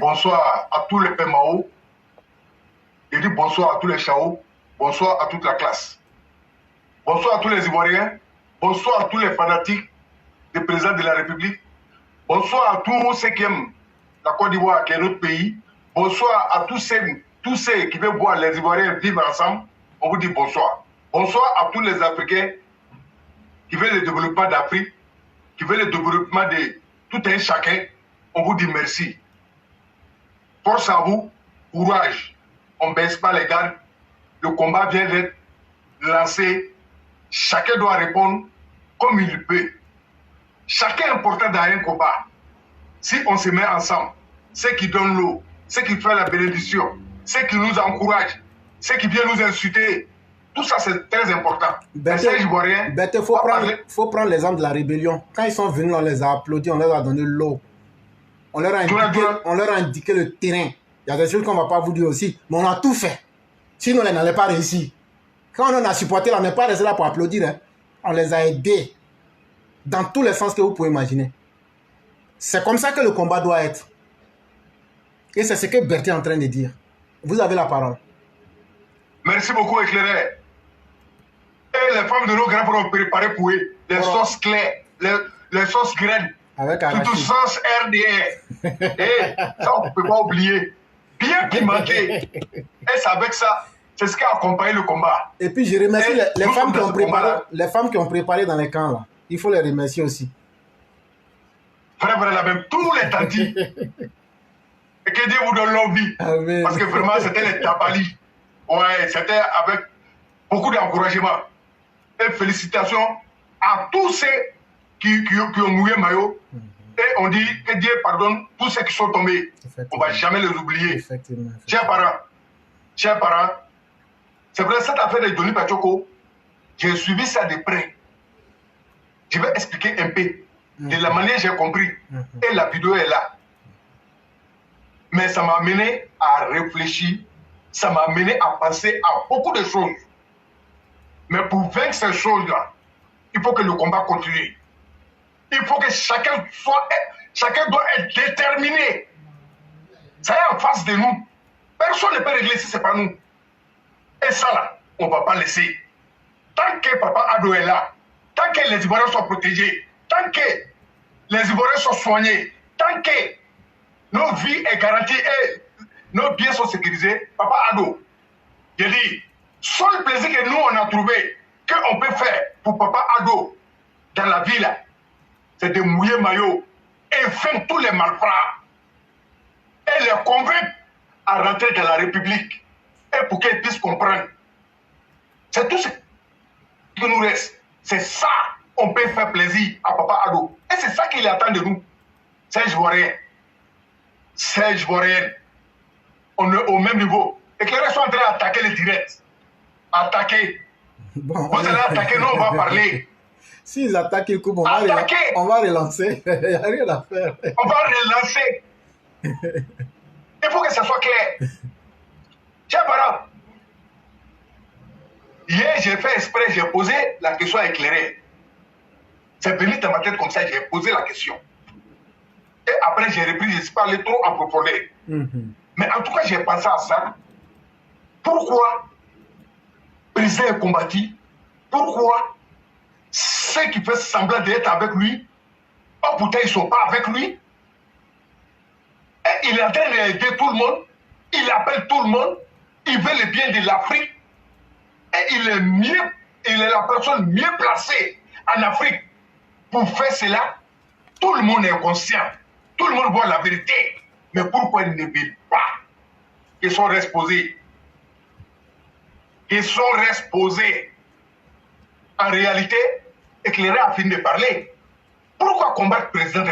bonsoir à tous les PMAO. Je dis bonsoir à tous les Chao. Bonsoir à toute la classe. Bonsoir à tous les Ivoiriens. Bonsoir à tous les fanatiques des présidents de la République. Bonsoir à tous ceux qui aiment la Côte d'Ivoire, qui est notre pays. Bonsoir à tous ceux qui veulent voir les Ivoiriens vivre ensemble. On vous dit bonsoir. Bonsoir à tous les Africains qui veulent le développement d'Afrique, qui veulent le développement de tout un chacun. On vous dit merci. Force à vous, courage. On ne baisse pas les gardes. Le combat vient d'être lancé. Chacun doit répondre comme il peut. Chacun est important dans un combat. Si on se met ensemble, ceux qui donnent l'eau, ceux qui font la bénédiction, ceux qui nous encouragent, ceux qui viennent nous insulter, tout ça c'est très important. Il faut prendre l'exemple de la rébellion. Quand ils sont venus, on les a applaudis, on leur a donné l'eau. On leur a indiqué le terrain. Il y a des choses qu'on ne va pas vous dire aussi, mais on a tout fait. Sinon, on n'allait pas réussir. Quand on a supporté, on n'est pas resté là pour applaudir. Hein. On les a aidés dans tous les sens que vous pouvez imaginer. C'est comme ça que le combat doit être. Et c'est ce que Berthe est en train de dire. Vous avez la parole. Merci beaucoup, Éclairé. Et les femmes de nos grands-parents ont préparé pour eux les sauces claires, les sauces graines, surtout sauce RDR. Et ça, on ne peut pas oublier. Bien pimenté. Et c'est avec ça, c'est ce qui a accompagné le combat. Et puis je remercie les femmes qui ont préparé dans les camps là. Il faut les remercier aussi. Frère, la même, tous les tantis. Et que Dieu vous donne l'envie. Parce que vraiment, c'était les tabalis. Ouais, c'était avec beaucoup d'encouragement. Et félicitations à tous ceux qui ont mouillé maillot. Et on dit que Dieu pardonne tous ceux qui sont tombés. On ne va jamais les oublier. Chers parents, c'est vrai, cette affaire de Johnny Pachoko, j'ai suivi ça de près. Je vais expliquer un peu de la manière j'ai compris. Et la vidéo est là. Mais ça m'a amené à réfléchir, ça m'a amené à penser à beaucoup de choses. Mais pour vaincre ces choses-là, il faut que le combat continue. Il faut que chacun doit être déterminé. Ça est en face de nous. Personne ne peut régler si ce n'est pas nous. Et ça là, on ne va pas laisser. Tant que Papa Ado est là, tant que les Ivoiriens sont protégés, tant que les Ivoiriens sont soignés, tant que nos vies sont garanties et nos biens sont sécurisés, Papa Ado, je dis, seul plaisir que nous on a trouvé, qu'on peut faire pour Papa Ado dans la ville, c'est de mouiller maillot et faire tous les malfrats et les convaincre à rentrer dans la République et pour qu'ils puissent comprendre. C'est tout ce qui nous reste. C'est ça on peut faire plaisir à Papa Ado. Et c'est ça qu'il attend de nous. Serge Ivoirien. Serge Ivoirien. On est au même niveau. Et que les gens sont en train d'attaquer les directs. Attaquer. Bon, vous allez attaquer, nous on va parler. S'ils attaquent le coup, on va relancer. Il n'y a rien à faire. On va relancer. Il faut que ça soit clair. Chers parents, hier j'ai fait exprès, j'ai posé la question éclairée. C'est venu dans ma tête comme ça, j'ai posé la question. Et après j'ai repris, je ne suis pas allé trop en profondeur. Mais en tout cas, j'ai pensé à ça. Pourquoi le président est combattu? Pourquoi ceux qui font semblant d'être avec lui, oh putain, ils ne sont pas avec lui? Et il est en train d'aider tout le monde. Il appelle tout le monde. Il veut le bien de l'Afrique. Et il est la personne mieux placée en Afrique pour faire cela. Tout le monde est conscient. Tout le monde voit la vérité. Mais pourquoi ils ne veulent pas qu'ils sont resposés? Ils sont resposés. En réalité, Éclairé a fini de parler. Pourquoi combattre le président de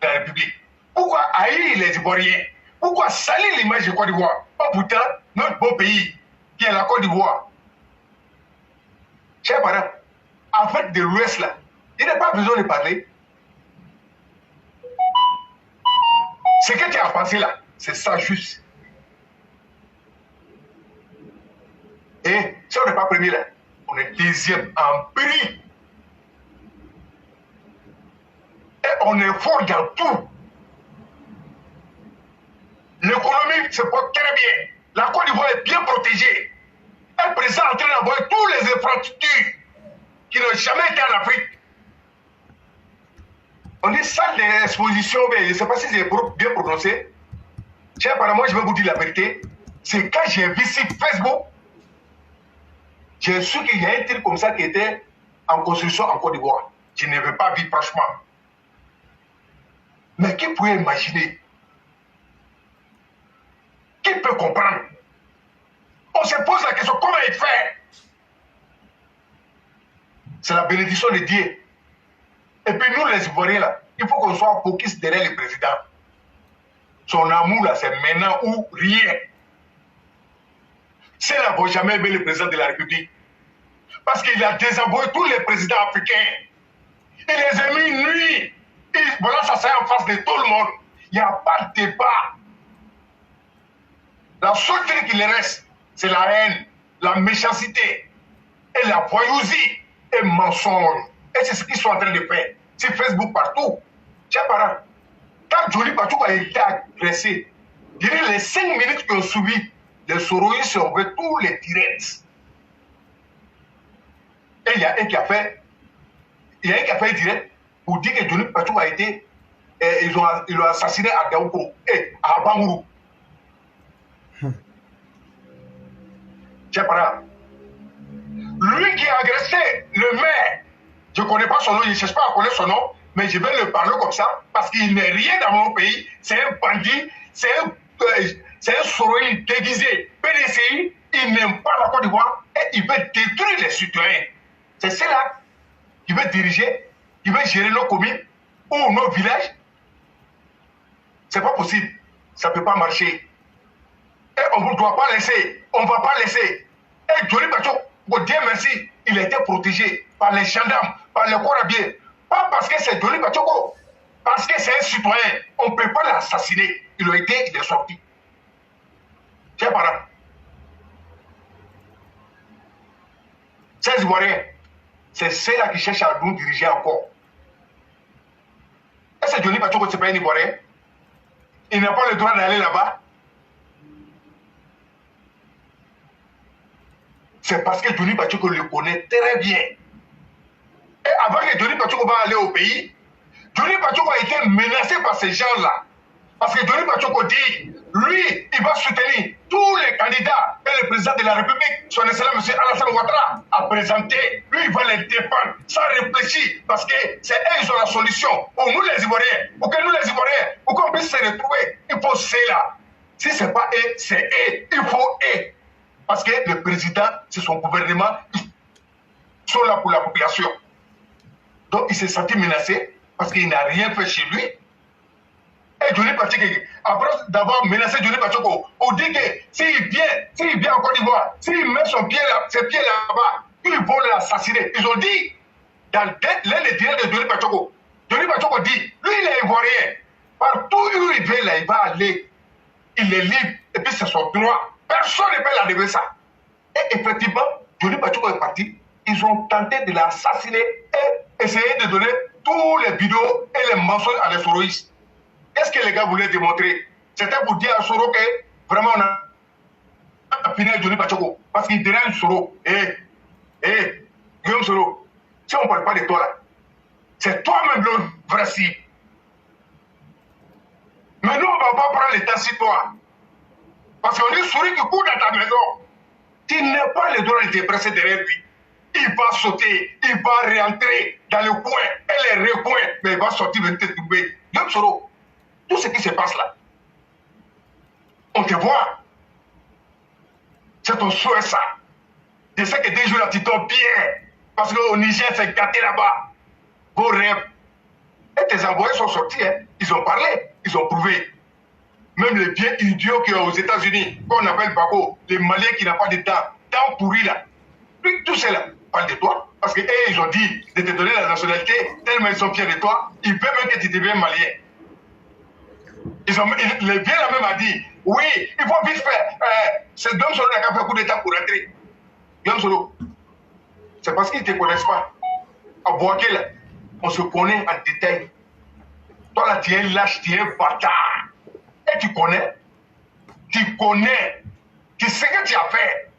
la République? Pourquoi haïr les Ivoiriens? Pourquoi salir l'image de Côte d'Ivoire? Oh putain, notre beau pays, qui est la Côte d'Ivoire. Chers parents, en fait, de l'Ouest là, il n'a pas besoin de parler. Ce que tu as pensé là, c'est ça juste. Et si on n'est pas premier là, on est deuxième en prix. Et on est fort dans tout. l'économie se porte très bien. La Côte d'Ivoire est bien protégée. Un président est en train d'envoyer tous les infrastructures qui n'ont jamais été en Afrique. On dit salle d'exposition, mais je ne sais pas si c'est bien prononcé. Apparemment, je vais vous dire la vérité. C'est quand j'ai vu sur Facebook, j'ai su qu'il y a un truc comme ça qui était en construction en Côte d'Ivoire. Je ne veux pas vivre, franchement. Mais qui pouvait imaginer? Qui peut comprendre? On se pose la question, comment il fait? C'est la bénédiction de Dieu. Et puis nous, les Ivoiriens, là, il faut qu'on soit focus derrière le président. Son amour, là, c'est maintenant ou rien. C'est là qu'on n'a jamais aimé le président de la République. Parce qu'il a désavoué tous les présidents africains. Il les a mis nuit. Et voilà, ça c'est en face de tout le monde. Il n'y a pas de débat. La seule chose qui lui reste, c'est la haine, la méchanceté, et la voyousie, et mensonge. Et c'est ce qu'ils sont en train de faire. C'est Facebook partout. Tiens, parent, quand Johnny Patou a été agressé, les 5 minutes qui ont suivi, les Soroïs ont fait tous les directs. Et il y a un qui a fait un direct pour dire que Johnny Patou a été, ils l'ont assassiné à Daouko et à Bangourou. Tiens, parent, lui qui a agressé le maire, je ne connais pas son nom, je ne cherche pas à connaître son nom, mais je vais le parler comme ça, parce qu'il n'est rien dans mon pays, c'est un bandit, c'est un Soroï déguisé. PDCI, il n'aime pas la Côte d'Ivoire et il veut détruire les citoyens. C'est cela qui veut diriger, qui veut gérer nos communes ou nos villages. C'est pas possible, ça ne peut pas marcher. Et on ne doit pas laisser, on ne va pas laisser. Et Johnny Patou, Dieu merci, il a été protégé par les gendarmes, par les corabiers. Pas parce que c'est Johnny Patou, parce que c'est un citoyen. On ne peut pas l'assassiner. Il a été, il est sorti. Tiens, parent. Ces Ivoiriens, c'est ceux-là qui cherchent à nous diriger encore. Est-ce que Johnny Patou, c'est pas un Ivoirien? Il n'a pas le droit d'aller là-bas. C'est parce que Johnny Patou le connaît très bien. Et avant que Johnny Patou va aller au pays, Johnny Patou a été menacé par ces gens-là. Parce que Johnny Patou dit, lui, il va soutenir tous les candidats que le président de la République, son excellence M. Alassane Ouattara, a présenté. Lui, il va les défendre sans réfléchir. Parce que c'est eux qui ont la solution. Pour nous les Ivoiriens, pour que nous les Ivoiriens, pour qu'on puisse se retrouver, il faut cela. Si ce n'est pas eux, c'est eux. Il faut eux. Parce que le président, c'est son gouvernement, ils sont là pour la population. Donc il s'est senti menacé parce qu'il n'a rien fait chez lui. Et Johnny Patou, après d'avoir menacé Johnny Patou, on dit que s'il vient en Côte d'Ivoire, s'il met ses pieds là-bas, ils vont l'assassiner. Ils ont dit, dans l'un des directs de Johnny Patou dit, lui il est ivoirien. Partout où il va, là, il va aller. Il est libre. Et puis c'est son droit. Personne ne peut l'enlever ça. Et effectivement, Johnny Patou est parti. Ils ont tenté de l'assassiner et essayer de donner tous les vidéos et les mensonges à les Soroïstes. Qu'est-ce que les gars voulaient démontrer? C'était pour dire à Soro que vraiment on a fini Johnny Patou. Parce qu'il dérange Soro. Guillaume Soro, si on ne parle pas de toi là, c'est toi-même le vrai cible. Mais nous, on ne va pas prendre le temps sur toi. Parce qu'on est souris qui court dans ta maison. Tu n'as pas le droit de te presser derrière lui. Il va sauter, il va rentrer dans le coin et les recoins, mais il va sortir et te tomber. Guillaume Soro, tout ce qui se passe là, on te voit. C'est ton souhait ça. Je sais que des jours là, tu tombes bien. Parce qu'au Niger, c'est gâté là-bas. Vos rêves. Et tes envoyés sont sortis, hein. Ils ont parlé, ils ont prouvé. Même les vieux idiots qui sont aux États-Unis, qu'on appelle Bako, les Maliens qui n'ont pas de temps pourri là. Tout cela parle de toi, parce qu'eux, ils ont dit de te donner la nationalité, tellement ils sont fiers de toi, ils veulent même que tu deviennes malien. Les vieux là même a dit, oui, il faut vite faire. C'est Guillaume Soro qui a fait un coup d'état pour rentrer. Guillaume Soro, c'est parce qu'ils ne te connaissent pas. À Boaké là, on se connaît en détail. Toi là, tu es lâche, tu es bâtard. Et tu connais. tu connais, tu sais que tu as fait.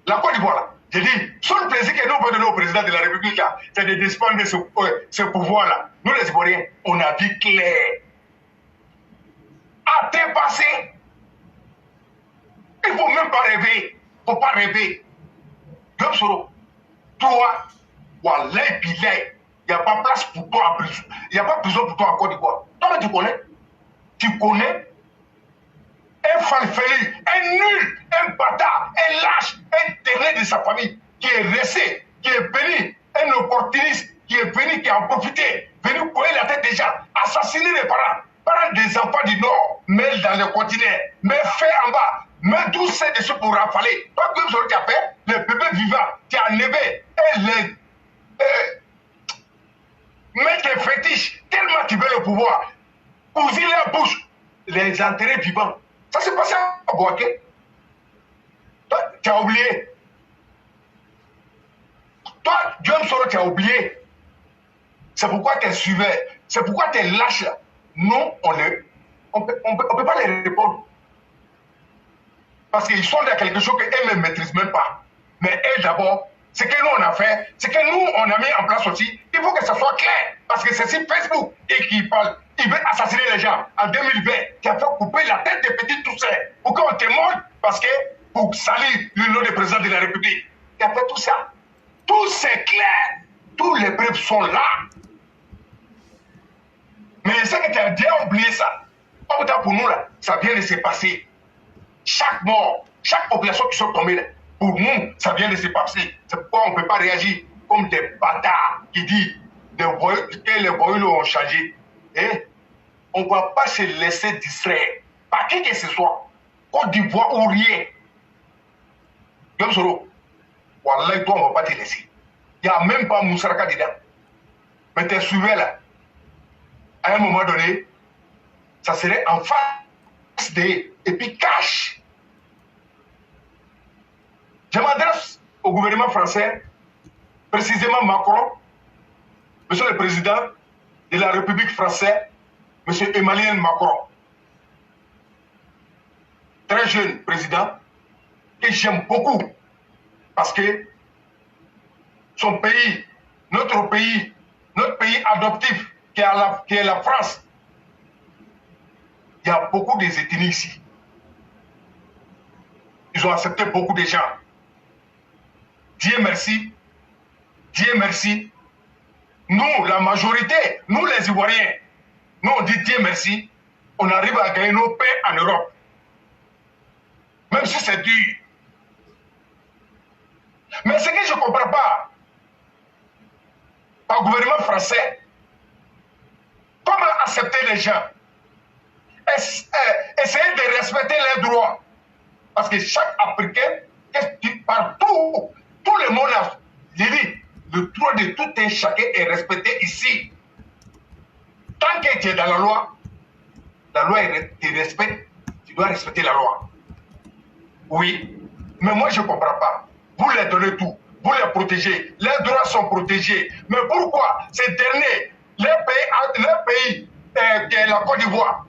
La Côte d'Ivoire, là, j'ai dit, seul plaisir que nous avons donné au président de la République, c'est de disposer de ce pouvoir-là. Nous, les Ivoiriens, on a vu clair. À tes passés, il ne faut même pas rêver. Il ne faut pas rêver. Diop Soro, toi, Wallahi Billahi, il n'y a pas place pour toi en prison. Il n'y a pas besoin pour toi en Côte d'Ivoire. Toi, tu connais. Tu connais un falfelu, un nul, un bâtard, un lâche, un terrain de sa famille qui est resté, qui est venu, un opportuniste qui est venu, qui a profité, venu couler la tête des gens, assassiner les parents, parents des enfants du Nord, mais dans le continent, mais fait en bas, mais tout ça de ce pour rafaler. Toi, comme ce que tu as fait, les bébés vivants, tu as enlevé, et les mettre les fétiches, tellement tu veux le pouvoir, ouvrir la bouche, les enterrer vivants. Ça s'est passé à Boaké. Toi, tu as oublié. Toi, Diop Soro, tu as oublié. C'est pourquoi tu es suivais. C'est pourquoi tu es lâche. Nous, on ne peut pas les répondre. Parce qu'ils sont dans quelque chose qu'elles ne maîtrisent même pas. Mais elles, d'abord, ce que nous, on a fait, ce que nous, on a mis en place aussi, il faut que ça soit clair. Parce que c'est sur Facebook et qui parle. Il veut assassiner les gens en 2020, qui a fait couper la tête des petits Toussaint pour qu'on témoigne, parce que pour salir le nom du président de la République. Il a fait tout ça. Tout c'est clair. Tous les preuves sont là. Mais je sais que tu as déjà oublié ça. Pour nous, là, ça vient de se passer. Chaque mort, chaque population qui sont tombées, là, pour nous, ça vient de se passer. C'est pourquoi on ne peut pas réagir comme des bâtards qui disent que les voyous ont changé. Et on ne va pas se laisser distraire par qui que ce soit, Côte d'Ivoire ou rien. Diop Soro, Wallahi, toi, on ne va pas te laisser. Il n'y a même pas Moussaraka dedans. Mais tu es suivi là. À un moment donné, ça serait en face et puis cash. Je m'adresse au gouvernement français, précisément Macron, Monsieur le Président de la République française, Monsieur Emmanuel Macron. Très jeune président, que j'aime beaucoup, parce que son pays, notre pays adoptif, qui est la France, il y a beaucoup des ethnies ici. Ils ont accepté beaucoup de gens. Dieu merci. Dieu merci. Nous, la majorité, nous les Ivoiriens, nous on dit Dieu merci, on arrive à gagner nos paix en Europe. Même si c'est dur. Mais ce que je ne comprends pas, par le gouvernement français, comment accepter les gens? Essayer de respecter leurs droits. Parce que chaque Africain, partout, tout le monde a dit, le droit de tout un chacun est respecté ici. Tant que tu es dans la loi te respecte, tu dois respecter la loi. Oui, mais moi je ne comprends pas. Vous les donnez tout, vous les protégez, leurs droits sont protégés. Mais pourquoi ces derniers, leur pays qui est la Côte d'Ivoire,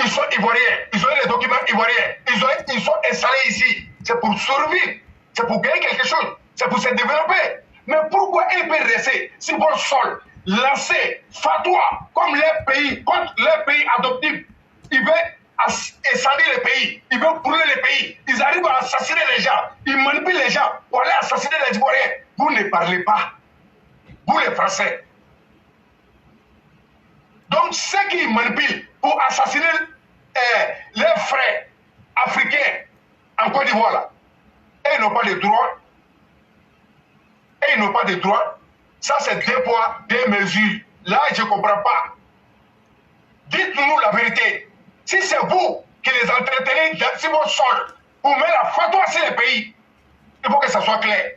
ils sont ivoiriens, ils ont les documents ivoiriens, ils sont installés ici. C'est pour survivre, c'est pour gagner quelque chose, c'est pour se développer. Mais pourquoi ils peuvent rester sur votre sol, lancer fatwa comme leur pays, contre leur pays adoptif? Ils veulent salir les pays, ils veulent brûler les pays, ils arrivent à assassiner les gens, ils manipulent les gens pour aller assassiner les Ivoiriens. Vous ne parlez pas, vous les Français. Donc ceux qui manipulent pour assassiner leurs frères africains en Côte d'Ivoire, là, et ils n'ont pas de droit. Et ils n'ont pas de droit. Ça, c'est deux poids, deux mesures. Là, je ne comprends pas. Dites-nous la vérité. Si c'est vous qui les entretenez sur votre sol pour mettre la fatwa sur les pays, il faut que ça soit clair.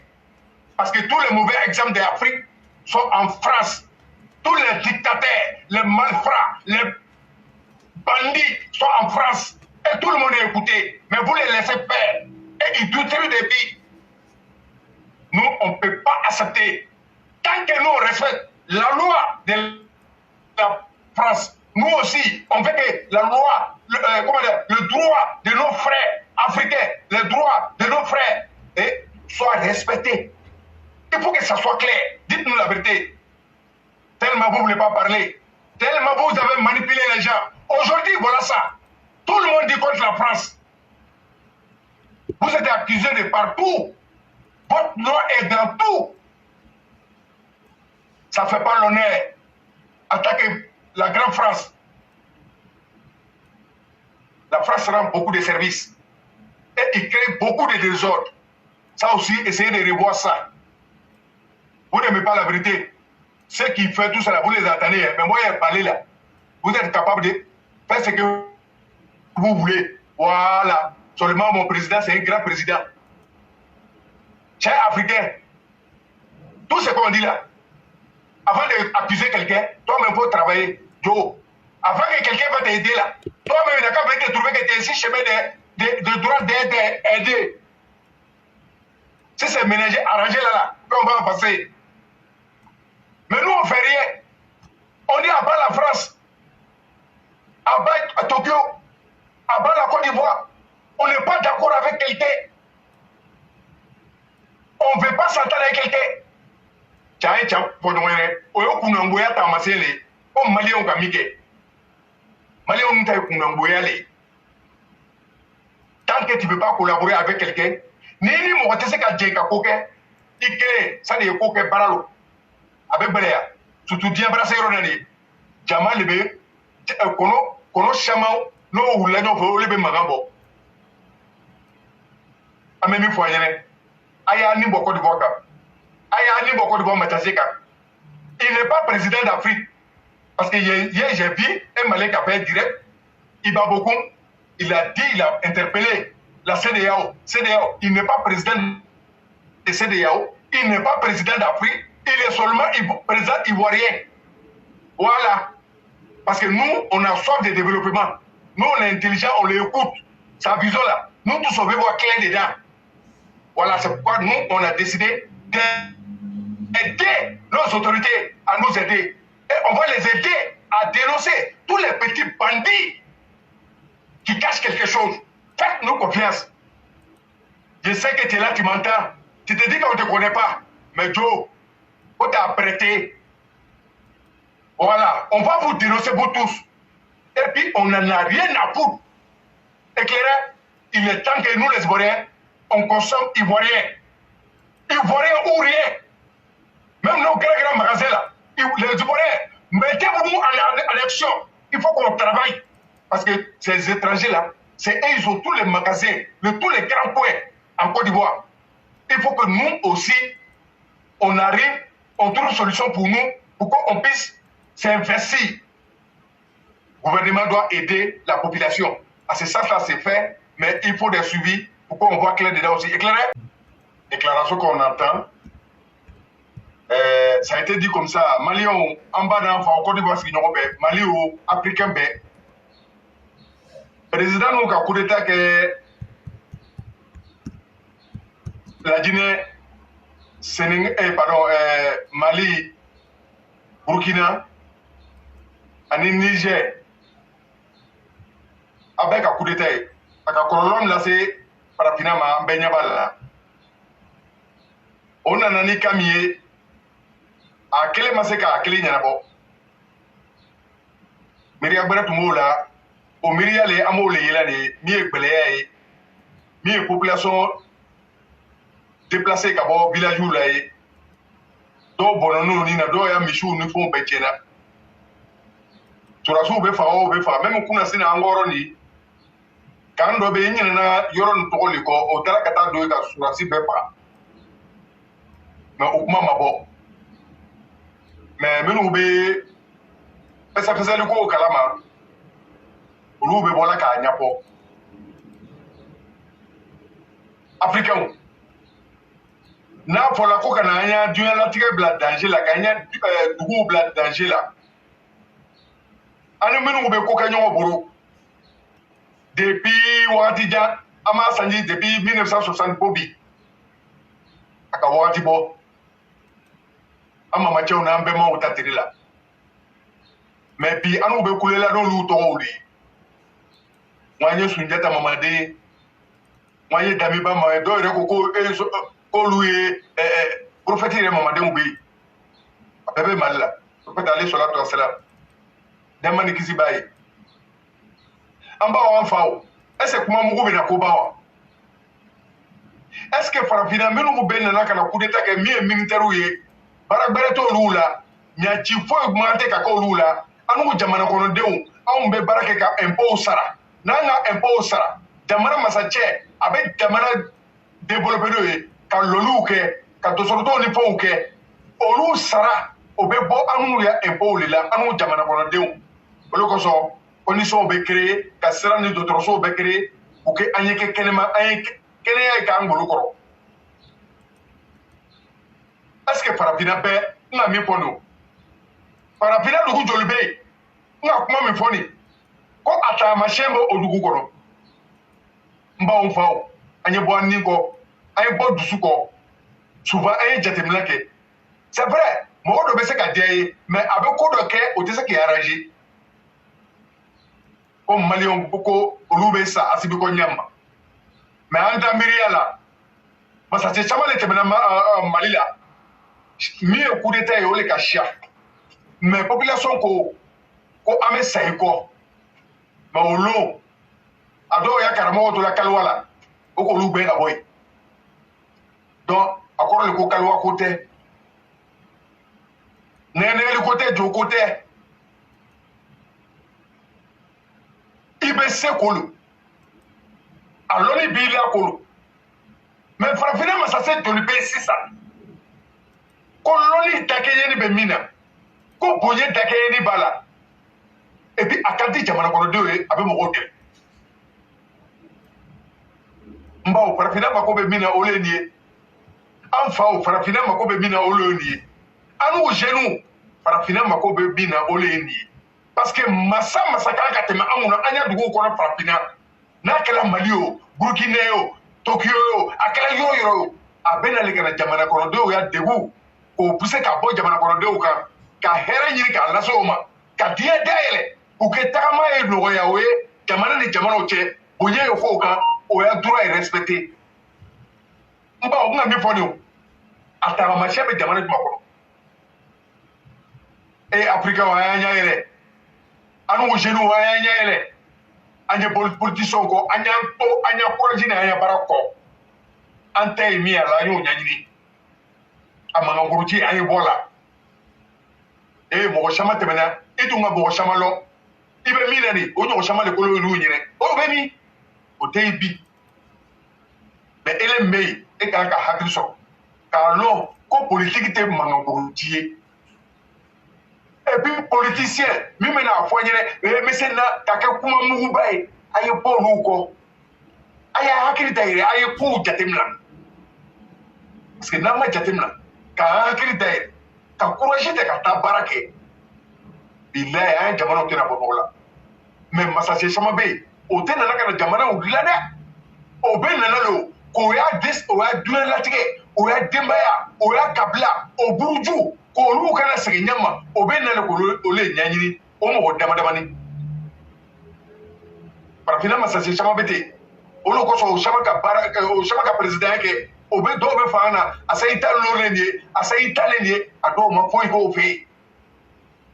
Parce que tous les mauvais exemples d'Afrique sont en France. Tous les dictateurs, les malfrats, les bandits sont en France. Et tout le monde est écouté. Mais vous les laissez faire. Et ils détruisent des vies. Nous, on ne peut pas accepter. Tant que nous, on respecte la loi de la France, Nous aussi, on veut que la loi, le droit de nos frères africains, le droit de nos frères soit respecté. Il faut que ça soit clair. Dites-nous la vérité. Tellement vous ne voulez pas parler. Tellement vous avez manipulé les gens. Aujourd'hui, voilà ça. Tout le monde dit contre la France. Vous êtes accusés de partout. Votre nom est dans tout. Ça ne fait pas l'honneur. Attaquer la grande France. La France rend beaucoup de services. Et il crée beaucoup de désordre. Ça aussi, essayez de revoir ça. Vous n'aimez pas la vérité. Ceux qui font tout ça, vous les attendez. Mais moi, il parlé là. Vous êtes capable de faire ce que vous voulez. Voilà. Seulement, mon président, c'est un grand président. Chers Africains, tout ce qu'on dit là, avant d'accuser quelqu'un, toi-même, il faut travailler. Joe, avant que quelqu'un va t'aider là, toi-même, il n'a qu'à venir te trouver que tu es ici chemin de droit d'aider. Si c'est ménagé, arrangé là, on va en passer. Mais nous, on ne fait rien. On dit à bas la France, à bas Tokyo, à bas la Côte d'Ivoire. On n'est pas d'accord avec quelqu'un. On ne veut pas s'entendre avec quelqu'un. Tiens, pour nous, on va tamasser les. On Mali, on va miguer. Mali, on va aller. Tant que tu ne veux pas collaborer avec quelqu'un, ni mon côté, c'est qu'à Djeka Koke, ça n'est Koke Baralo. Avec Beléa, surtout bien brassé Ronani. Jamal Lebe, Kono Chamao, no ou l'agneau pour le Magambo. Amemi Foyenne, Aya ni beaucoup de voix. Aya ni beaucoup de voix Mataseka. Il n'est pas président d'Afrique. Parce que hier, j'ai vu un Malais qui appelle direct. Il va beaucoup. Il a dit, il a interpellé la CEDEAO. CEDEAO, il n'est pas président de CEDEAO. Il n'est pas président d'Afrique. Il est seulement président ivoirien. Voilà. Parce que nous, on a soif de développement. Nous, on est intelligent, on l'écoute. Sa vision là. Nous tous, on veut voir clair dedans. Voilà, c'est pourquoi nous, on a décidé d'aider nos autorités à nous aider. Et on va les aider à dénoncer tous les petits bandits qui cachent quelque chose. Faites-nous confiance. Je sais que tu es là, tu m'entends. Tu te dis qu'on ne te connaît pas. Mais Joe, on t'a prêté. Voilà, on va vous dénoncer vous tous. Et puis, on n'en a rien à foutre. Éclairé, il est temps que nous, les Ivoiriens, on consomme ivoirien. Ivoirien ou rien. Même nos grands magasins là, les Ivoiriens, mettez-vous en action. Il faut qu'on travaille. Parce que ces étrangers là, c'est eux, ils ont tous les magasins, tous les grands points en Côte d'Ivoire. Il faut que nous aussi, on arrive, on trouve une solution pour nous, pour qu'on puisse s'investir. Le gouvernement doit aider la population. À ce sens-là, c'est fait, mais il faut des suivis pour qu'on voit clair dedans aussi. Éclairé? Déclaration qu'on entend. Ça a été dit comme ça. Mali, en bas d'enfant, Côte d'Ivoire, Mali, africain, président nous a coup d'état que la Guinée, Mali, Burkina, et Niger, avec un coup d'état, avec un colonne là, c'est par finalement Benyabal. On a nani kamiye à quel maseka à quel nyanabo. Myria Bratumola. Au milieu les amours les mieux belé mieux population déplacée qu'à village où là do bonono ni na do ya michu ni font betena to rasu be fa même kuna sina angoro ni kan do be nyina na yoron to ko o tara kata do ka surasi be pa mais o kuma mabo mais menu be pesa le ko kalama Roube voilà qu'à Nyapo. Africain. N'a pas la coca n'a du la tigre blanc danger la gagnante du blanc danger là. Anu menu be coca nyon boro. Depuis Ouadija, Ama Sanji depuis 1960 Bobby. Aka Ouadibo. Ama Mathieu n'a pas mal au tatri là. mais puis anu be kule la don lu to wuli moye Sunjata Mamadi moye Damiba ma do re ko lu ye prophète re Mamadi ubi bébé malala prophète alayhi salatu wassalam demani kisi baye amba wa fawo est-ce que kuma mugu be na ko bawa est-ce que farafina minu be na kana coup d'état ke mi militaire ye baragbere to lula nya ci fo augmenter ka ko lula anu jamana kono dew on be barake ka impôt sara nanga impôt sara jamana masache abe jamana développer do ye ka lolu ke ka to sorto ni fo ke olu sara obe bo anu ya impôt lila anu jamana kono dew olu ko so condition be créer ka sara ni d'autres so be créer pour que anyeke kenema anyeke kene ka ngolu koro est-ce que farafina be nga mi pono farafina dugu jolbe nga kuma mi foni ko ata ma shembo odugu koro mba on fawo anye bo anni ko ay bo dusu ko souvent ay jatemla ke c'est vrai mo do be se ka dey mais avec ko do ke o te se ki arranger ko malion ko olube sa asibi ko nyamba mais anta miriala masache chamale temena malila mi e coup d'état e ole ka chia mais population ko ame saiko ma olo ado ya karamo to la kalwala o ko lube na boy donc akoro le ko kalwa côté nene le côté jo côté ibe sekolo aloni bila kolo mais farafina masase tolibe sisa ko loli takeye ni be mina ko boye takeye ni bala et puis akati jamana kono dewe abe mo hotel mbaw farafina mako be mina ole nie anfa farafina mako be mina ole nie anu jenu farafina mako be mina ole nie parce que massa ka tema amuna anya dugo kono farafina na kala Malio Burkina yo Tokyo yo akala yo abena le kana jamana kono dewe ya debu ko pousse ka bo jamana kono dewe ka here nyiri ka lasoma ka die daele ou que tama e no ya we jamana ni jamana oche bonye yo fo ka o ya droit et respecter mba o nga mi foni o atara ma chebe jamana duma ko e Afrika wa ya nyaire anu o jenu wa ya nyaire anya politicien ko anya courage na anya barako ante mi ala yo nyanyini amanga nguruti ayi bola e mo shama temena itu nga bo shama lo ibe mi nani o nyo shama le kolo lu nyire o be mi o tey bi be ele mei e ka hakri so ka lo ko politique te manga nguruti et puis politicien mi mena afo nyire me se na ka ke kuma mu bai ayi bolu ko aya hakri daire ayi ku jatimla parce que na ma jatimla ka hakri daire ka courage te ka tabarake billahi ay jamana tena bonola mais masase sama be o tena na kana jamana o dilade o be na lo ko ya des o ya duna latige o ya dembaya o ya kabla o buruju ko lu kana sege nyama o be na ko o le nyanyini o mo dama dama ni para fina masase sama bete o lo ko so sama ka baraka o sama ka president ke o be do be fana asai talo ni asai taleni ado ma foi ko fe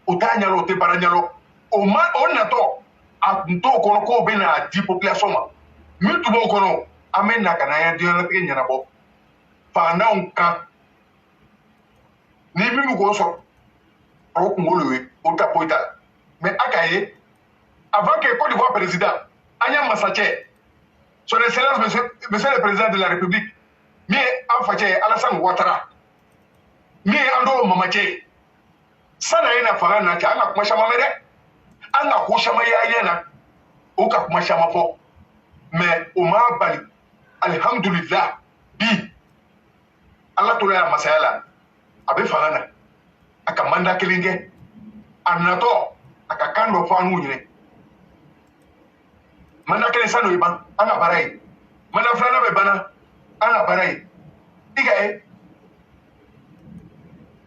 o tanya lo te baranyalo o ma onato a nto kono ko be na di population ma mi tu bo kono amena kana ya di na te nyana bo fa na unka ni mi mu ko so o ngolowe o ta poita mais akaye avant que Côte d'Ivoire président anya masache son excellence monsieur le président de la république mi an fache Alassane Ouattara mi ando mamache sana yana fara na ta ana kuma shama mere ana ko shama yana o ka kuma shama fo mais o ma bali alhamdulillah bi Allah to ya masala abe fara na aka manda kelinge anato aka kando fa anu nyire manda kele sano iban ana barai manda frana be bana ana barai diga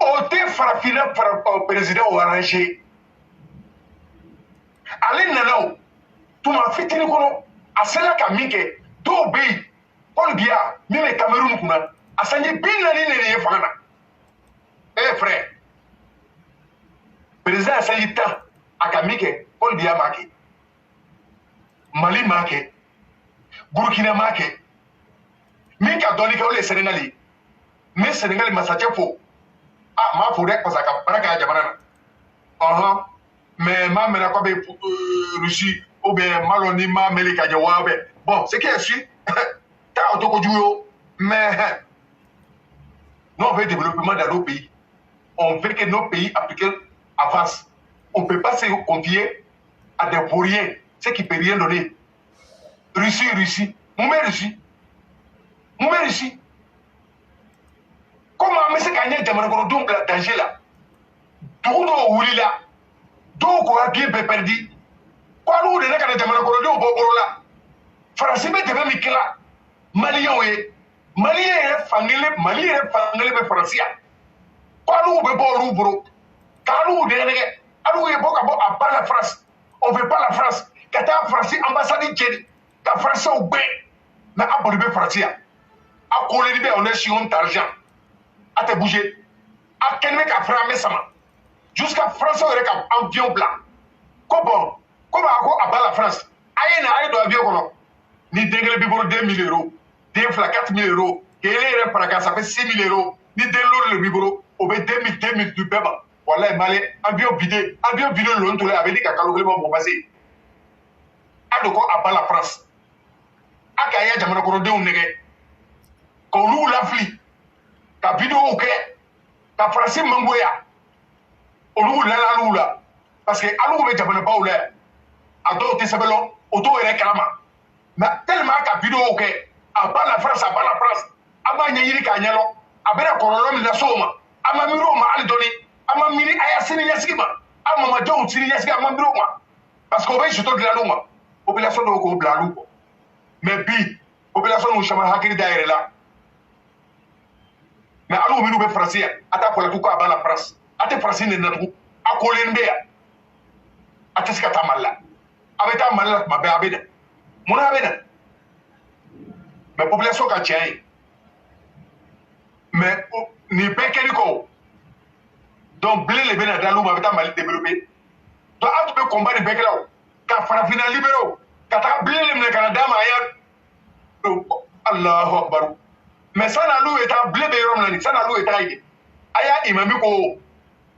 o te farafina para o président o arrangé ale nana o tuma fitini kɔnɔ a sela ka min kɛ dɔw bɛ yen Paul Biya min bɛ Cameroun kunna a sanji 40 de ye fanga na frère président sanji 10 a ka min kɛ Paul Biya m'a kɛ Mali m'a kɛ Burkina m'a kɛ min ka dɔɔni kɛ o le Sénégal ye mais Sénégal masakɛ fo m'a fo dɛ parce que a ka baara kɛ a jamana na mais m'a mɛnna k'a bɛ Russie ou bien malo ni m'a mɛnli ka jɛ wa bɛ bon ce qui est sûr t'as auto kojugu mais nous on veut développement dans nos pays on veut que nos pays africains avancent on peut pas se confier à des vauriens ceux qui ne peuvent rien donner Russie mon Russie comment on se gagne jamana kono dum la danger là tout do wuli là do ko bien perdu ko alu de naka jamana kono do boboro la France be de mi kila malien fangele be francia ko alu be boru bro ka alu de naka alu ye boka bo a la France on veut pas la France kata France ambassade jedi ka France au be na abolu be francia a collé be on est sur un argent a te bouger a kenme ka frame sama jusqu'à France aurait ka avion blanc comment ako abala France aye na aye do avion kono ni dengele biboro 2000 euros des fla 4000 euros kele re para ça fait 6000 euros ni delo le biboro o be 2000 du beba wallahi malé avion vidé le ntole avait dit ka kalogele mo passé ado ko abala France aka ya jamana kono de unege ko lu la fli ka vidéo ke ka France mangoya olu la lula parce que alu be jamana bawla ado te sabelo oto ere kalama mais tellement ka vidéo ke abala France aba nyiri ka nyalo abere korolo mi na soma ama miro ma aldoni ama miri aya sini yasigima ama ma don sini yasiga ama miro ma parce que o be jeto de la luma population do ko bla lu mais bi population no chama hakiri daire la mais alu minu be français ata ko la ko abala France ate France ne natu akolen be ate skata malla abeta malla ma be abeda mona abeda mais population ka tiens mais ni bekeri ko donc blé le bena dalu ma beta mal développer donc atu be combat de bekela ka fara final libéro ka ta blé le Canada ma ya Allahu akbar mais ça na lu eta blé be rom na ça na lu eta ide aya imami ko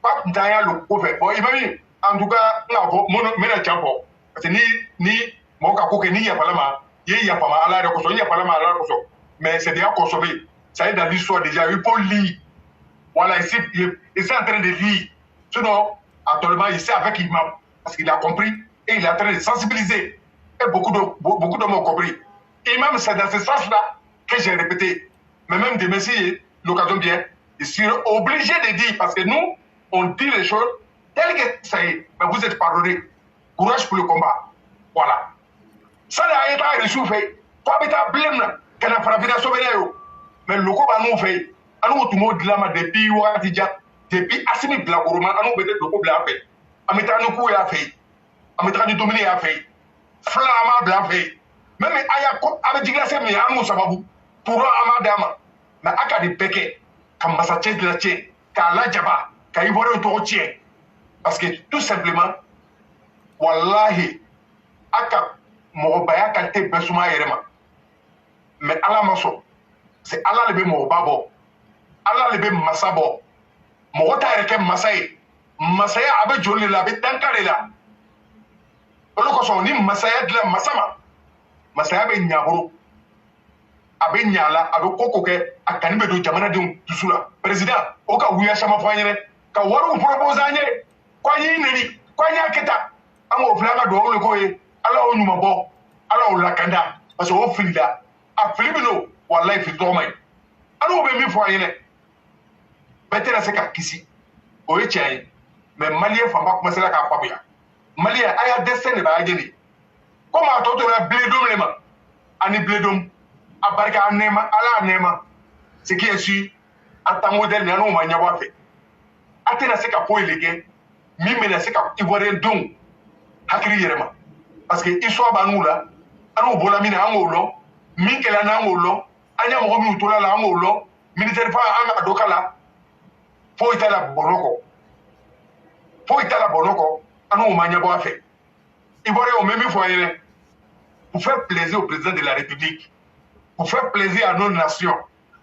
pa ntaya lu ko fe bo imami en tout cas na ko mono mena champo parce que ni mo ka ko ke ni ya palama ye ya pama ala ko so ya palama ala ko so mais c'est déjà consommé ça est dans l'histoire déjà il faut lire voilà ici il est en train de lire sinon actuellement il sait avec imam parce qu'il a compris et il est en train de sensibiliser et beaucoup de m'ont compris imam c'est dans ce sens là que j'ai répété mais même de messieurs l'occasion bien je suis obligé de dire parce que nous on dit les choses telles que ça est mais vous êtes pardonnés courage pour le combat voilà ça n'a été reçu fait quoi bêta blême kana farafina sobere yo mais loko ba no fait anu tumo dilama depuis wakati ja depuis asimi bla koroma anu bede loko bla fait amita nu ku ya fait amita ni domini ya fait flama bla fait même aya ko abe jiglase mi anu sababu pour amadama na aka di peke kam masache de la che ka la jaba ka ibore to che parce que tout simplement wallahi aka mo baya ka te besuma yerema mais ala maso c'est ala le be mo babo ala le be masabo mo ta reke masaya abe jolli la be dankare la olo ko so ni masaya de la masaya be nyaboro abe nyala abe koko ke akani be do jamana de tusula président o ka wuya sama fanyere ka waru propose anye kwa yi neni kwa nya keta amo flanga do le ko ye ala o nyuma bo ala o lakanda parce que o filida a filibino wallahi fi tomay anu be mi fo yene betela se ka kisi o ye tiaye mais malien famba commencer la ka pabuya malien aya destin ba ajeni comme a toto na bledom lema ani bledom abarka anema ala anema ce qui est sûr ata modèle na no ma nyaba fe atena se ka po elege mi mena se ka ivoirien don hakiri yɛrɛma parce que histoire b'an n'u la an n'u bɔla min na an k'o lɔn min kɛla n'an k'o lɔn an ɲa mɔgɔ minnu tora la an k'o lɔn militaire fa an ka dɔ k'a la foyi t'a la bɔnɔ kɔ foyi t'a la bɔnɔ kɔ an n'u ma ɲɛbɔ a fɛ Ivoiriens on m'a mis foyer pour faire plaisir au président de la République, pour faire plaisir à nos nations,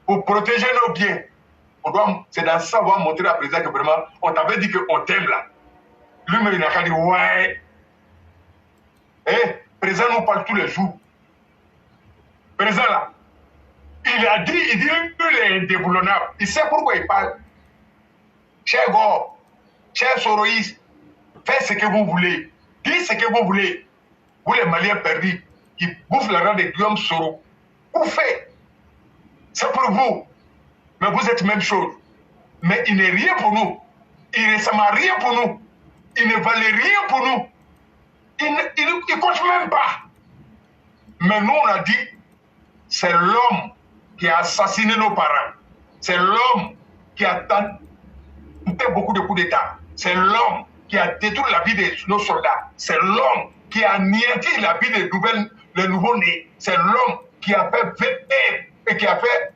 pour protéger nos biens. C'est dans ça qu'on va montrer à président que vraiment, on t'avait dit qu'on t'aime là. Lui-même, il a qu'à dire ouais. Eh, président nous parle tous les jours. Président là, il a dit, il dit qu'il est indéboulonnable. Il sait pourquoi il parle. Cher Gore, cher Soroïs, faites ce que vous voulez. Dites ce que vous voulez. Vous les Maliens perdus qui bouffent l'argent de Guillaume Soro. Vous faites. C'est pour vous. Mais vous êtes même chose. Mais il n'est rien pour nous. Il ne ressemble à rien pour nous. Il ne valait rien pour nous. Il ne compte même pas. Mais nous, on a dit, c'est l'homme qui a assassiné nos parents. C'est l'homme qui a tenté beaucoup de coups d'État. C'est l'homme qui a détruit la vie de nos soldats. C'est l'homme qui a anéanti la vie des nouveaux-nés. C'est l'homme qui a fait VPF et qui a fait,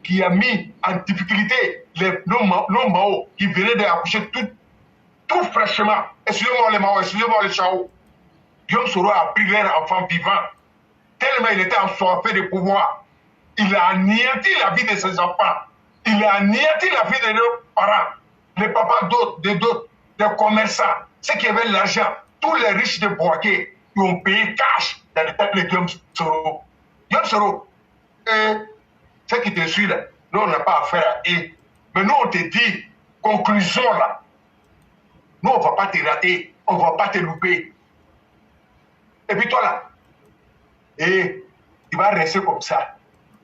qui a mis en difficulté nos Mao qui venaient d'accoucher tout fraîchement. Excusez-moi les Mao, excusez-moi les Chao. Guillaume Soro a pris leur enfant vivant. Tellement il était assoiffé de pouvoir. Il a anéanti la vie de ses enfants. Il a anéanti la vie de nos parents. Les papas d'autres, des commerçants, ceux qui avaient l'argent, tous les riches de Boaké, qui ont payé cash dans le temps de Guillaume Soro. Guillaume Soro, ceux qui te suivent là, nous on n'a pas affaire à eux. Mais nous on te dit, conclusion là, nous on ne va pas te rater, on ne va pas te louper. Et puis toi là, tu vas rester comme ça.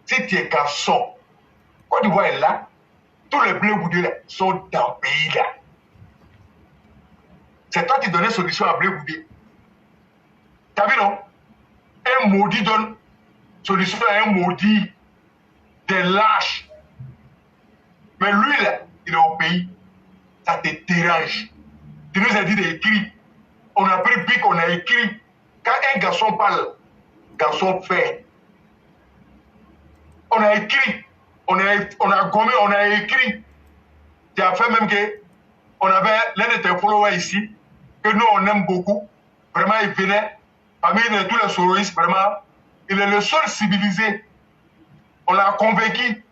Si tu es garçon, quand tu vois là, tous les bleus boudés là sont dans le pays là. C'est toi qui donnais solution à Blé Boudé. T'as vu non? Un maudit donne solution à un maudit. Des lâches. Mais lui là, il est au pays. Ça te dérange. Tu nous as dit d'écrire. On a pris pic, on a écrit. Quand un garçon parle, garçon fait. On a écrit. On a gommé, on a écrit. Tu as fait même que on avait l'un de tes followers ici, que nous on aime beaucoup. Vraiment, il venait, parmi tous les soroïstes, vraiment, il est le seul civilisé. On l'a convaincu.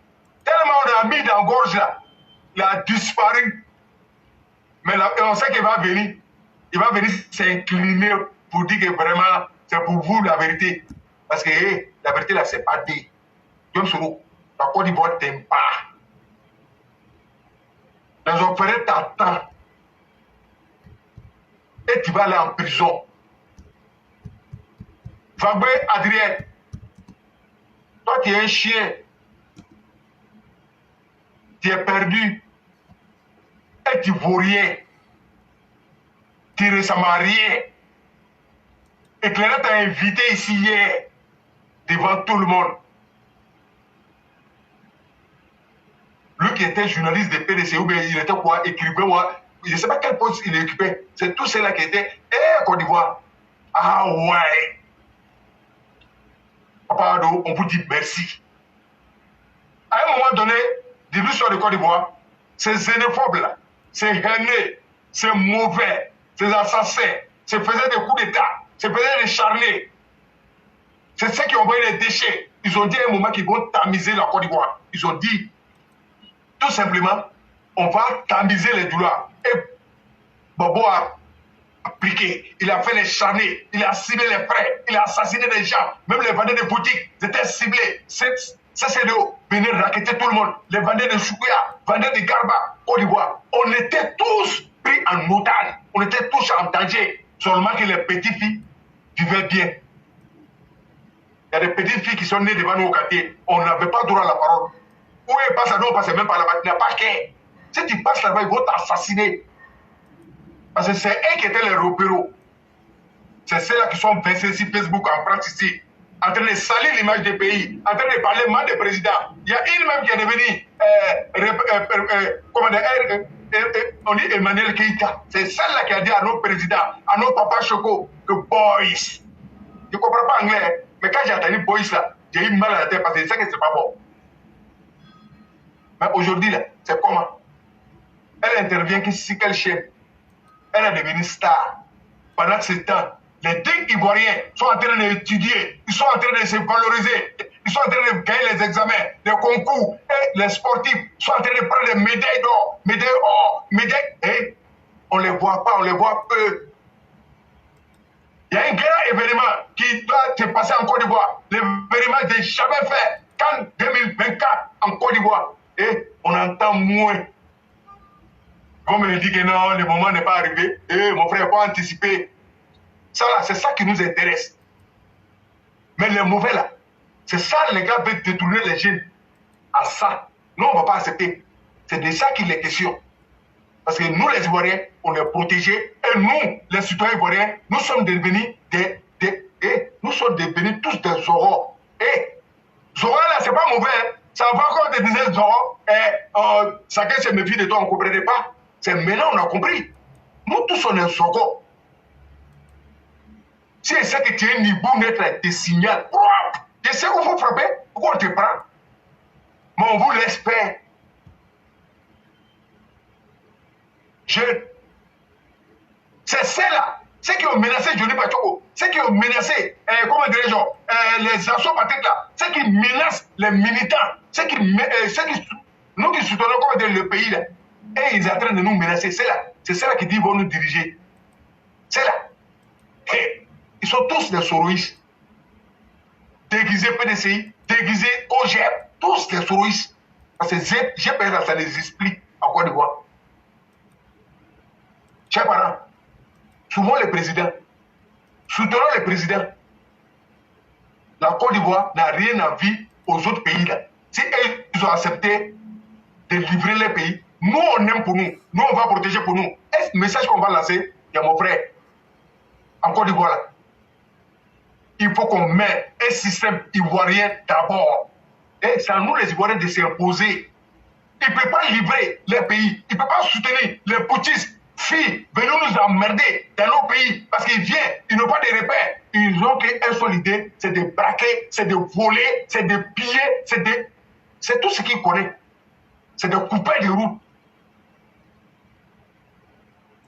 Tellement on a mis dans la gorge là, il a disparu. Mais là, on sait qu'il va venir. Il va venir s'incliner pour dire que vraiment, c'est pour vous la vérité. Parce que la vérité là, c'est pas dit. Guillaume Soro, la Côte d'Ivoire t'aime pas. Les opérés t'attendent. Et tu vas aller en prison. Fagbé Adrien, toi tu es un chien. Tu es perdu. Et tu ne vaux rien. Tu ne ressembles à rien. Et Cléna t'a invité ici hier, devant tout le monde. Lui qui était journaliste de PDC, ou bien il était quoi, écrivain, je ne sais pas quel poste il occupait. C'est tout cela qui était, Côte d'Ivoire. Ah ouais. Papa Ado, on vous dit merci. À un moment donné, de l'histoire de Côte d'Ivoire, ces xénophobes là, ces haineux, ces mauvais, ces assassins, ces faisait des coups d'État, ces faisait des charnés. C'est ceux qui ont envoyé les déchets. Ils ont dit à un moment qu'ils vont tamiser la Côte d'Ivoire. Ils ont dit, tout simplement, on va tamiser les douleurs. Et Bobo a appliqué, il a fait les charnés, il a ciblé les frères, il a assassiné des gens, même les vendeurs de boutiques étaient ciblés. CCDO venait raqueter tout le monde. Les vendeurs de Choukouya, vendeurs de Garba, Côte d'Ivoire. On était tous pris en otage. On était tous en danger. Seulement que les petites filles vivaient bien. Il y a des petites filles qui sont nées devant nous au quartier. On n'avait pas droit à la parole. Où est passe à nous, on passait même par là-bas. Il n'y a pas qu'un. Si tu passes là-bas, ils vont t'assassiner. Parce que c'est eux qui étaient les repéros. C'est ceux-là qui sont versés sur Facebook en France ici, en train de salir l'image du pays, en train de parler mal des présidents. Il y a une même qui est devenue on dit Emmanuel Keïta. C'est celle-là qui a dit à nos présidents, à nos papas Choco, que boys. Je ne comprends pas anglais, mais quand j'ai entendu boys là, j'ai eu mal à la tête parce que je sais que ce n'est pas bon. Mais aujourd'hui, là, c'est comment? Elle intervient que si quelle chaîne. Elle est devenue star. Pendant ce temps, les deux Ivoiriens sont en train d'étudier, ils sont en train de se valoriser, ils sont en train de gagner les examens, les concours, et les sportifs sont en train de prendre des médailles d'or, médailles or, médailles. Et on ne les voit pas, on les voit peu. Il y a un grand événement qui doit se passer en Côte d'Ivoire. L'événement de jamais fait, qu'en 2024 en Côte d'Ivoire. Et on entend moins. On me dit que non, le moment n'est pas arrivé. Et mon frère, il faut anticiper. Ça là, c'est ça qui nous intéresse. Mais les mauvais là, c'est ça les gars veulent détourner les jeunes à ça. Nous, on ne va pas accepter. C'est de ça qu'il est question. Parce que nous, les Ivoiriens, on est protégés. Et nous, les citoyens ivoiriens, nous sommes devenus nous sommes devenus tous des Zoro. Et Zoro là, c'est pas mauvais. Ça va quand on te disait Zoro, chacun se méfie de toi, on ne comprenait pas. C'est maintenant on a compris. Nous tous on est Zoro. Si je sais que tu es un niveau net, tu signales. Je sais qu'il faut frapper, pourquoi on te prend? Mais on vous laisse faire. C'est ceux-là, ceux qui ont menacé Johnny Bachoko, ceux qui ont menacé, comment dirais-je, les assauts patriotes là, ceux qui menacent les militants, nous qui soutenons comment dire, le pays là, et ils sont en train de nous menacer. C'est ceux-là qui disent qu'ils vont nous diriger. C'est là. Et ils sont tous des soroïstes. Déguisés PDCI, déguisés OGM, tous des soroïstes. Parce que GPR, ça les explique en Côte d'Ivoire. Chers parents, souvent les présidents, soutenons les présidents. La Côte d'Ivoire n'a rien à voir aux autres pays là. Si ils ont accepté de livrer les pays, nous on aime pour nous, nous on va protéger pour nous. Et ce message qu'on va lancer, il y a mon frère, en Côte d'Ivoire là. Il faut qu'on mette un système ivoirien d'abord. Et c'est à nous les Ivoiriens de s'imposer. Il ne peut pas livrer les pays, il ne peut pas soutenir les putschistes. Filles, venez nous emmerder dans nos pays parce qu'ils viennent, ils n'ont pas de repères. Ils ont qu'une seule idée, c'est de braquer, c'est de voler, c'est de piller, c'est tout ce qu'ils connaissent. C'est de couper des routes.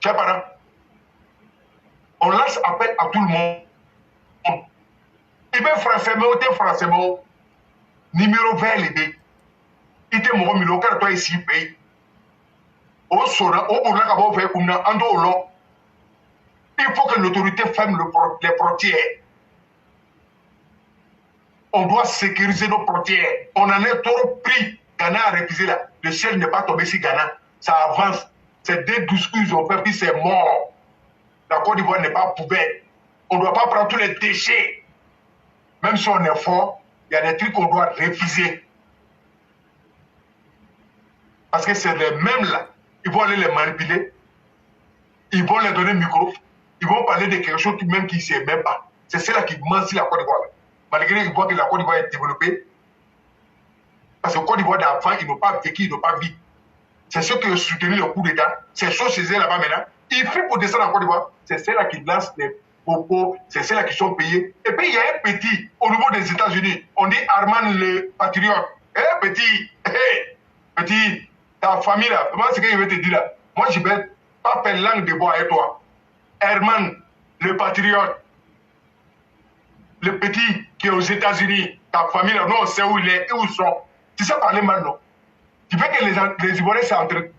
Chers parents, on lance appel à tout le monde. Il veut français, numéro 20 l'idée. Il te m'a mis au cas de toi ici, pays. Il faut que l'autorité ferme les frontières. On doit sécuriser nos frontières. On en est trop pris. Ghana a refusé là. Le ciel n'est pas tombé sur Ghana. Ça avance. C'est des discours qu'ils ont fait, puis c'est mort. La Côte d'Ivoire n'est pas poubelle. On ne doit pas prendre tous les déchets. Même si on est fort, il y a des trucs qu'on doit refuser. Parce que c'est les mêmes là. Ils vont aller les manipuler, ils vont leur donner le micro, ils vont parler de quelque chose même qui ne sait même pas. C'est cela qui mentit la Côte d'Ivoire. Malgré qu'ils voient que la Côte d'Ivoire est développée, parce que la Côte d'Ivoire d'avant, ils n'ont pas vécu, ils n'ont pas vu. C'est ceux qui ont soutenu le coup d'État, c'est ceux qui sont là-bas maintenant. Ils font pour descendre en Côte d'Ivoire, c'est ceux-là qui lancent les propos, c'est ceux-là qui sont payés. Et puis il y a un petit, au niveau des États-Unis, on dit Arman le patriote. Petit, petit. Ta famille là, moi ce que je vais te dire là, moi je ne vais pas faire langue de bois avec toi. Herman, le patriote, le petit qui est aux États-Unis, ta famille là, nous on sait où il est et où ils sont. Tu sais parler mal, non? Tu veux que les Ivoiriens s'entraînent?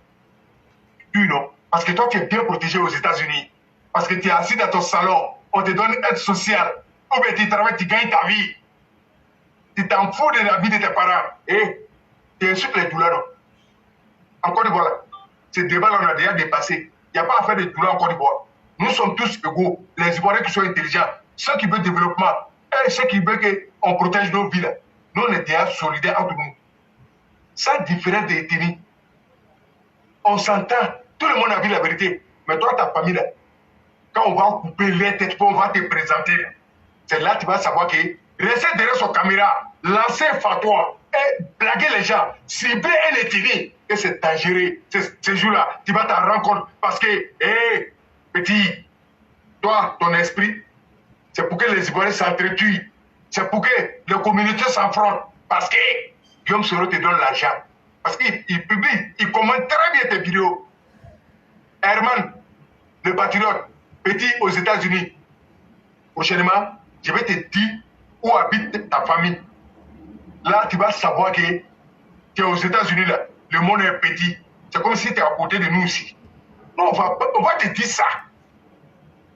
Oui, non. Parce que toi tu es bien protégé aux États-Unis. Parce que tu es assis dans ton salon, on te donne aide sociale. Ou bien tu travailles, tu gagnes ta vie. Tu t'en fous de la vie de tes parents. Et tu insultes les douleurs, non? En Côte d'Ivoire, ce débat-là, on a déjà dépassé. Il n'y a pas à faire de douleur en Côte d'Ivoire. Nous sommes tous égaux. Les Ivoiriens qui sont intelligents, ceux qui veulent le développement, et ceux qui veulent qu'on protège nos villes. Nous, on est déjà solidaires entre nous. Ça, différent des ethnies. On s'entend. Tout le monde a vu la vérité. Mais toi, ta famille, là, quand on va couper les têtes, on va te présenter. C'est là que tu vas savoir que rester derrière son caméra, lancer fatwa et blaguer les gens, cibler un ethnie que c'est dangereux. Ces jours-là, tu vas t'en rendre compte. Parce que, hé, petit, toi, ton esprit, c'est pour que les Ivoiriens s'entretuent. C'est pour que les communautés s'affrontent. Parce que Guillaume Soro te donne l'argent. Parce qu'il publie, il commente très bien tes vidéos. Herman, le patriote, petit aux États-Unis. Prochainement, je vais te dire où habite ta famille. Là, tu vas savoir que tu es aux États-Unis, là. Le monde est petit. C'est comme si tu es à côté de nous aussi. Non, on va te dire ça.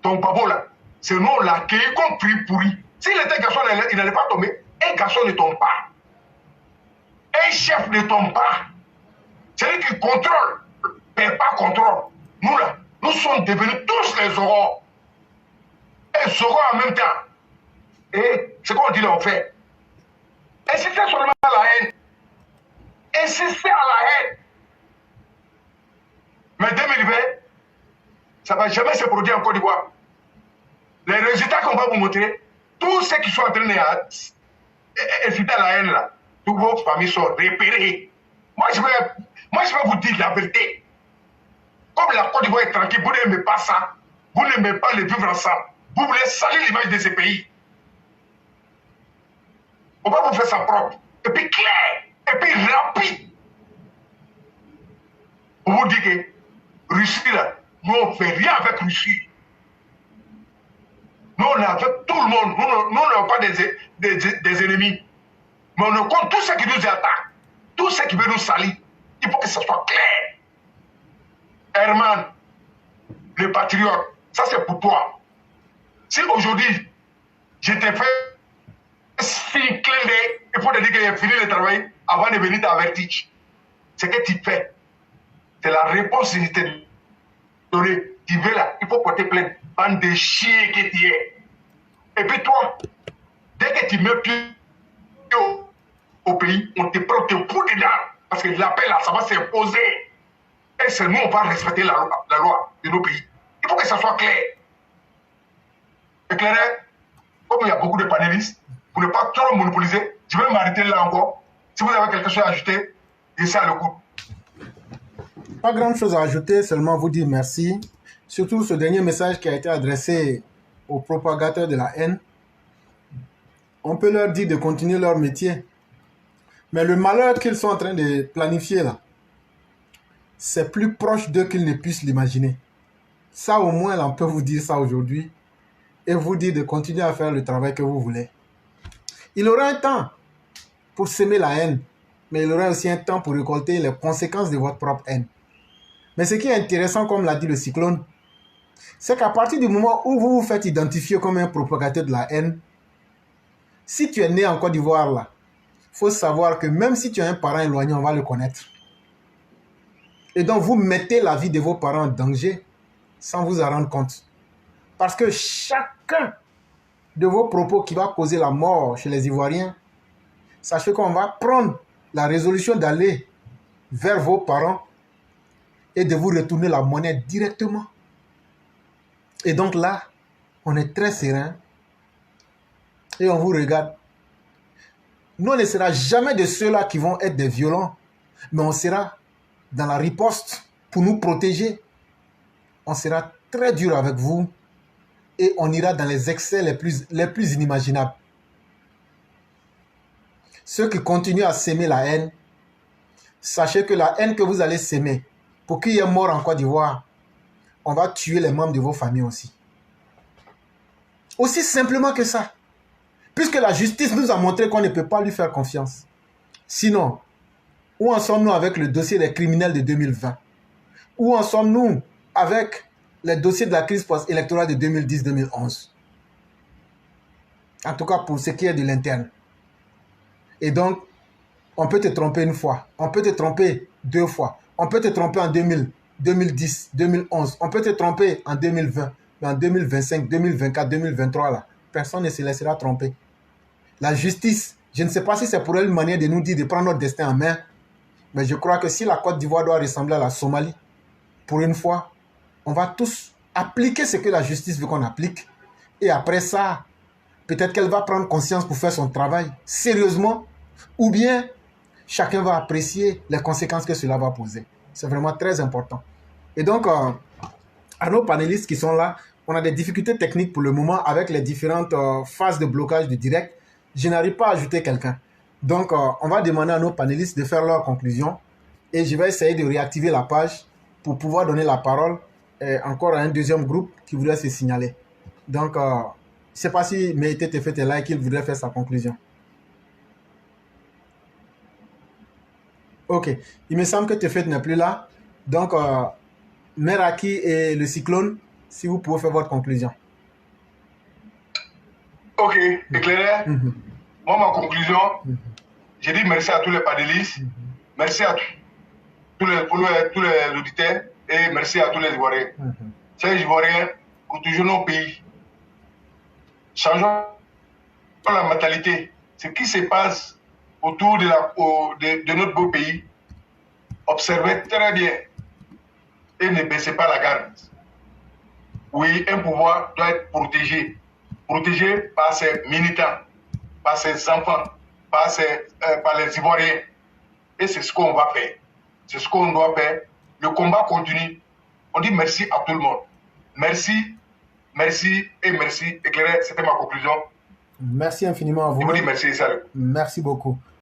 Ton papa, là, c'est nous, on l'a accueilli comme prix pourri. S'il était garçon, il n'allait pas tomber. Un garçon ne tombe pas. Un chef ne tombe pas. C'est lui qui contrôle. Mais pas contrôle. Nous, là, nous sommes devenus tous les Zoros. Et Zoros en même temps. Et ce qu'on dit là, on fait. Insistez seulement à la haine. Insistez à la haine. Mais 2020, ça ne va jamais se produire en Côte d'Ivoire. Les résultats qu'on va vous montrer, tous ceux qui sont en train d'inciter à la haine là, toutes vos familles sont repérées. Moi, je vais vous dire la vérité. Comme la Côte d'Ivoire est tranquille, vous n'aimez pas ça. Vous n'aimez pas les vivre ensemble. Vous voulez salir l'image de ces pays. On va vous faire ça propre. Et puis clair. Et puis rapide. On vous dit que Russie, là, nous, on ne fait rien avec Russie. Nous, on est avec tout le monde. Nous n'avons pas des ennemis. Mais on compte tous ceux qui nous attaquent. Tous ceux qui veulent nous salir. Il faut que ce soit clair. Herman, le patriote, ça c'est pour toi. Si aujourd'hui, je t'ai fait signe clin d'œil, il faut te dire que j'ai fini le travail avant de venir t'avertir. Ce que tu fais, c'est la réponse que je t'ai donnée. Tu veux là, il faut porter plainte. Bande de chiens que tu es. Et puis toi, dès que tu mets pied au pays, on te prend, te fout dedans. Parce que l'appel là, ça va s'imposer. Et c'est nous, on va respecter la loi de nos pays. Il faut que ça soit clair. Éclairé, comme il y a beaucoup de panélistes, pour ne pas trop monopoliser, je vais m'arrêter là encore. Si vous avez quelque chose à ajouter, laissez à l'écoute. Pas grand chose à ajouter, seulement vous dire merci. Surtout ce dernier message qui a été adressé aux propagateurs de la haine. On peut leur dire de continuer leur métier. Mais le malheur qu'ils sont en train de planifier là, c'est plus proche d'eux qu'ils ne puissent l'imaginer. Ça au moins, là, on peut vous dire ça aujourd'hui et vous dire de continuer à faire le travail que vous voulez. Il aura un temps pour semer la haine, mais il aura aussi un temps pour récolter les conséquences de votre propre haine. Mais ce qui est intéressant, comme l'a dit le cyclone, c'est qu'à partir du moment où vous vous faites identifier comme un propagateur de la haine, si tu es né en Côte d'Ivoire, là, il faut savoir que même si tu as un parent éloigné, on va le connaître. Et donc, vous mettez la vie de vos parents en danger sans vous en rendre compte. Parce que chacun de vos propos qui va causer la mort chez les Ivoiriens, sachez qu'on va prendre la résolution d'aller vers vos parents et de vous retourner la monnaie directement. Et donc là, on est très serein et on vous regarde. Nous, on ne sera jamais de ceux-là qui vont être des violents, mais on sera dans la riposte pour nous protéger. On sera très dur avec vous et on ira dans les excès les plus inimaginables. Ceux qui continuent à s'aimer la haine, sachez que la haine que vous allez s'aimer, pour qu'il y ait mort en Côte d'Ivoire, on va tuer les membres de vos familles aussi. Aussi simplement que ça. Puisque la justice nous a montré qu'on ne peut pas lui faire confiance. Sinon, où en sommes-nous avec le dossier des criminels de 2020? Où en sommes-nous avec les dossiers de la crise post-électorale de 2010-2011? En tout cas, pour ce qui est de l'interne. Et donc, on peut te tromper une fois. On peut te tromper deux fois. On peut te tromper en 2000, 2010, 2011. On peut te tromper en 2020. Mais en 2025, 2024, 2023, là, personne ne se laissera tromper. La justice, je ne sais pas si c'est pour elle une manière de nous dire de prendre notre destin en main. Mais je crois que si la Côte d'Ivoire doit ressembler à la Somalie, pour une fois, on va tous appliquer ce que la justice veut qu'on applique. Et après ça, peut-être qu'elle va prendre conscience pour faire son travail sérieusement. Ou bien, chacun va apprécier les conséquences que cela va poser. C'est vraiment très important. Et donc, à nos panélistes qui sont là, on a des difficultés techniques pour le moment avec les différentes phases de blocage du direct. Je n'arrive pas à ajouter quelqu'un. Donc, on va demander à nos panélistes de faire leur conclusion et je vais essayer de réactiver la page pour pouvoir donner la parole encore à un deuxième groupe qui voudrait se signaler. Donc, je ne sais pas si Meïté Tefet est là et qu'il voudrait faire sa conclusion. Ok, il me semble que Tefet n'est plus là. Donc, Meraki et le cyclone, si vous pouvez faire votre conclusion. Ok, éclairé. Moi, ma conclusion, j'ai dit merci à tous les panélistes, merci à tous les auditeurs et merci à tous les Ivoiriens. Ces Ivoiriens, protégeons nos pays. Changeons la mentalité. Ce qui se passe autour de notre beau pays, observez très bien et ne baissez pas la garde. Oui, un pouvoir doit être protégé. Protégé par ses militants, par ses enfants, par les Ivoiriens. Et c'est ce qu'on va faire. C'est ce qu'on doit faire. Le combat continue. On dit merci à tout le monde. Merci, merci et merci. Éclairé, c'était ma conclusion. Merci infiniment à vous. Je vous dis merci et salut. Merci beaucoup.